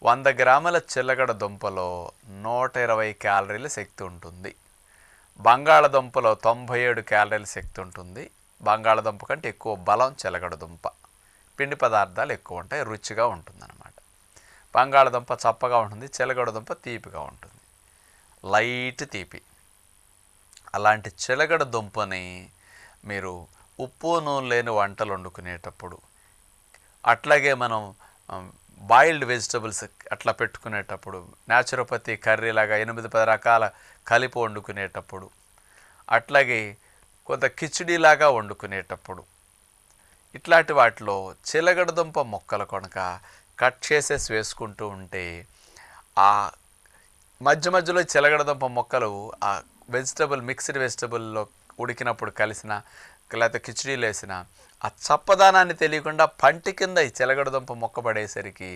100 గ్రాముల చిలకడ దుంపలో 120 క్యాలరీల శక్తి ఉంటుంది. బంగాళదుంపలో 97 క్యాలరీల శక్తి ఉంటుంది. బంగాళదుంప కంటే ఎక్కువ బలం చిలకడ దుంప. పిండి పదార్థాలు ఎక్కువ ఉంటాయి, రుచిగా ఉంటుందన్నమాట. బంగాళదుంప చప్పగా ఉంటుంది, చిలకడ దుంప తీపిగా ఉంటుంది, లైట్ తీపి. అలాంటి చిలకడ దుంపని మీరు ఉప్పు నూనె లేని వంటలు వండుకునేటప్పుడు, అట్లాగే మనం బాయిల్డ్ వెజిటబుల్స్ అట్లా పెట్టుకునేటప్పుడు, న్యాచురోపతి కర్రీలాగా 8-10 రకాల కలిపి వండుకునేటప్పుడు, అట్లాగే కొంత కిచిడీలాగా వండుకునేటప్పుడు, ఇట్లాంటి వాటిలో చిలకడదుంప మొక్కలు కనుక కట్ చేసేసి వేసుకుంటూ ఉంటే ఆ మధ్య మధ్యలో చిలకడదుంప మొక్కలు ఆ మిక్స్డ్ వెజిటబుల్లో ఉడికినప్పుడు కలిసిన, లేకపోతే కిచిడీలు వేసిన ఆ చప్పదానాన్ని తెలియకుండా పంటి కింద ఈ చిలకడదుంప మొక్క పడేసరికి